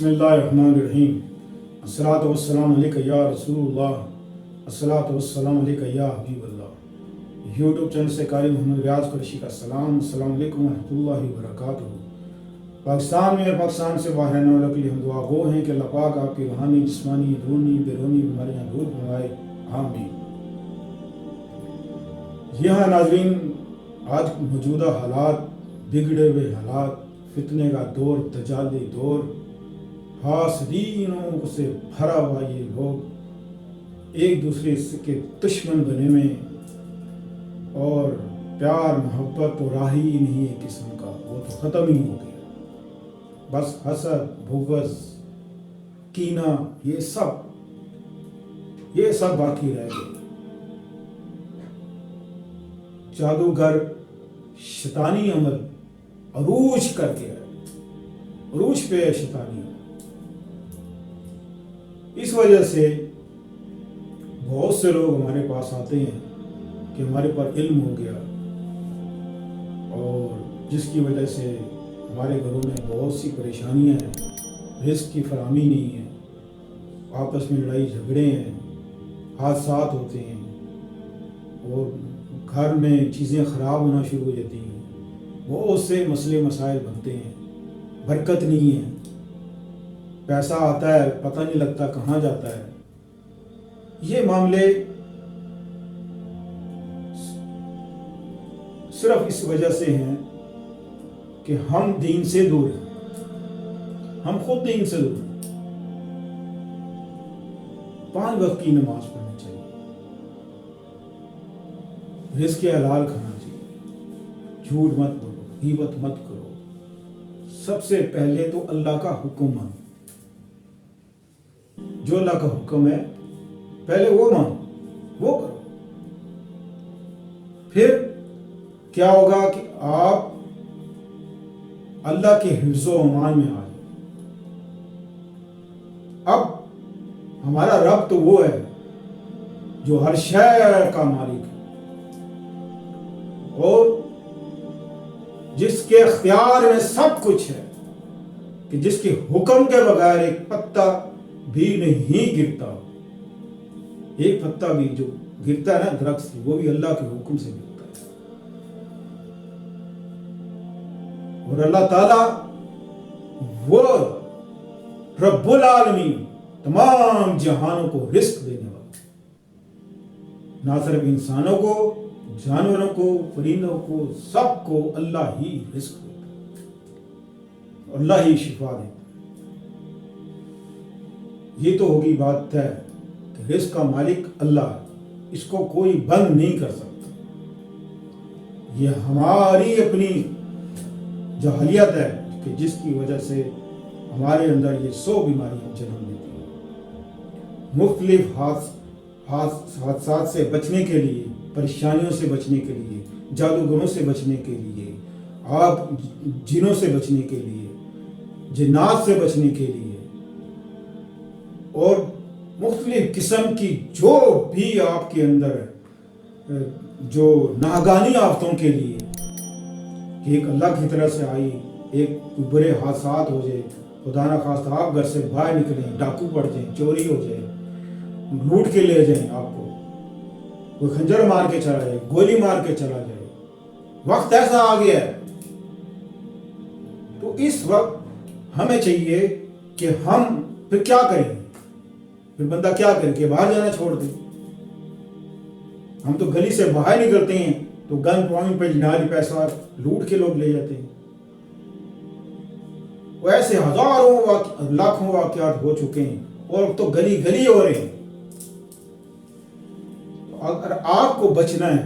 बिस्मिल्लाहिर्रहमानिर्रहीम। अस्सलातु वस्सलामु अलैका या रसूलुल्लाह, अस्सलातु वस्सलामु अलैका या हबीबल्लाह। यूट्यूब चैनल से कारी मोहम्मद रियाज कुरैशी का सलाम। अस्सलामु अलैकुम वरहमतुल्लाहि वबरकातुहू। पाकिस्तान में पाकिस्तान से बाहर रहने वालों के लिए हम दुआ गो हैं कि अल्लाह पाक आपकी रूहानी, जिस्मानी, अंदरूनी, बैरूनी बीमारियाँ दूर फरमाए, आमीन। यहाँ नाज़रीन, आज मौजूदा हालात, बिगड़े हुए हालात, फितने का दौर, तजाली दौर, हासदीनों से भरा हुआ ये लोग एक दूसरे के दुश्मन बने में, और प्यार मोहब्बत तो राही ही नहीं है किस्म का, वो तो ख़त्म ही हो गया। बस हसद, बुग़्ज़, कीना, ये सब बाकी रह गए। जादूगर शैतानी अमल अरूज करके है, अरूज पे है शैतानी। इस वजह से बहुत से लोग हमारे पास आते हैं कि हमारे पर इल्म हो गया, और जिसकी वजह से हमारे घरों में बहुत सी परेशानियां हैं, रिस्क की फराहमी नहीं है, आपस में लड़ाई झगड़े हैं, हादसात होते हैं, और घर में चीज़ें ख़राब होना शुरू हो जाती हैं, बहुत से मसले मसाइल बनते हैं, बरकत नहीं है, पैसा आता है पता नहीं लगता कहाँ जाता है। ये मामले सिर्फ इस वजह से हैं कि हम दीन से दूर हैं, हम खुद दीन से दूर हैं। 5 वक्त की नमाज पढ़नी चाहिए, रिज़्क़ हलाल खाना चाहिए, झूठ मत बोलो, गीबत मत करो, सबसे पहले तो अल्लाह का हुक्म मानो। जो अल्लाह का हुक्म है पहले वो मानो, वो करो। फिर क्या होगा कि आप अल्लाह के हिफ्ज़ व अमान में आ जाए। अब हमारा रब तो वो है जो हर शय का मालिक है, और जिसके इख्तियार में सब कुछ है, कि जिसके हुक्म के बगैर एक पत्ता भी नहीं गिरता। एक पत्ता भी जो गिरता है ना दरख्त से, वो भी अल्लाह के हुक्म से गिरता है। और अल्लाह ताला वो रब्बुल आलमीन, तमाम जहानों को रिस्क देने वाला, ना सिर्फ इंसानों को, जानवरों को, परिंदों को, सबको अल्लाह ही रिस्क देता है, अल्लाह ही शिफा देता है। ये तो होगी बात तय कि रिस्क का मालिक अल्लाह है, इसको कोई बंद नहीं कर सकता। ये हमारी अपनी जहलियत है कि जिसकी वजह से हमारे अंदर ये 100 बीमारियां जन्म लेती हैं। मुख्तलिफ हादसात से बचने के लिए, परेशानियों से बचने के लिए, जादूगरों से बचने के लिए, आप जिनों से बचने के लिए, जिन्नात से बचने के लिए, और मुख्तलिफ किस्म की जो भी आपके अंदर जो नागानी आफतों के लिए, कि एक अल्लाह की तरह से आई, एक बुरे हादसात हो जाए, खुदा ना खास्ता आप घर से बाहर निकलें, डाकू पड़ जाए, चोरी हो जाए, लूट के ले जाएं आपको, कोई खंजर मार के चला जाए, गोली मार के चला जाए, वक्त ऐसा आ गया है। तो इस वक्त हमें चाहिए कि हम फिर क्या करें। फिर बंदा क्या करे कि बाहर जाना छोड़ दे। हम तो गली से बाहर निकलते हैं तो गन पॉइंट पे जिनारी पैसा लूट के लोग ले जाते हैं। वो ऐसे हजारों लाखों वाकयात हो चुके हैं, और तो गली गली हो रहे हैं। अगर आपको बचना है,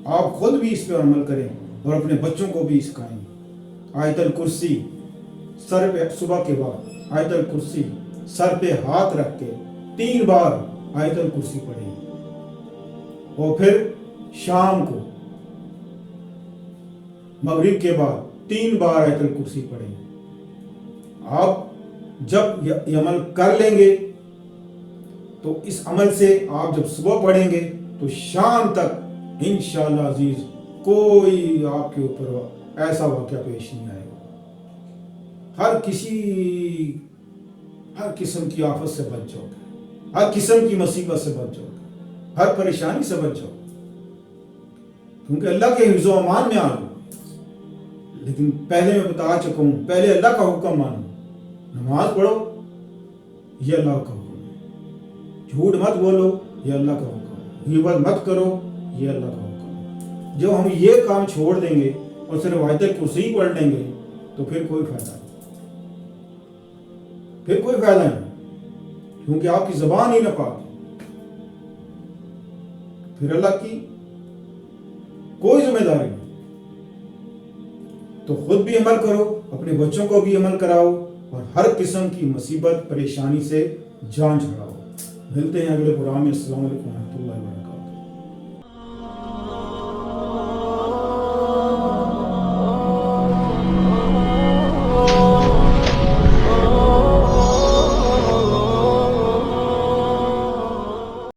आप खुद भी इस पर अमल करें और अपने बच्चों को भी सिखाएं। आयतल कुर्सी सर पे, सुबह के बाद आयतल कुर्सी सर पे हाथ रख के 3 बार आयतल कुर्सी पढ़ें, और फिर शाम को मगरिब के बाद 3 बार आयतल कुर्सी पढ़ें। आप जब ये अमल कर लेंगे तो इस अमल से आप जब सुबह पढ़ेंगे तो शाम तक इंशाअल्लाह अजीज कोई आपके ऊपर ऐसा वाक़या पेश नहीं आएगा। हर किसी ہر قسم کی آفت سے بچ جاؤ گے، ہر قسم کی مصیبت سے بچ جاؤ گے، ہر پریشانی سے بچ جاؤ گے، کیونکہ اللہ کے حفظ و امان میں آ جاؤ۔ لیکن پہلے میں بتا چکا ہوں، پہلے اللہ کا حکم مانو، نماز پڑھو، یہ اللہ کا حکم ہے، جھوٹ مت بولو، یہ اللہ کا حکم ہے، غیبت مت کرو، یہ اللہ کا حکم ہے۔ جب ہم یہ کام چھوڑ دیں گے اور صرف آیت الکرسی پڑھ لیں گے تو پھر کوئی فائدہ نہیں، پھر کوئی فائدہ نہیں، کیونکہ آپ کی زبان ہی نہ پاک ہے، پھر اللہ کی کوئی ذمہ داری نہیں۔ تو خود بھی عمل کرو، اپنے بچوں کو بھی عمل کراؤ، اور ہر قسم کی مصیبت پریشانی سے جان چھڑاؤ۔ ملتے ہیں اگلے پروگرام میں۔ السلام علیکم و رحمۃ اللہ وبرکاتہ۔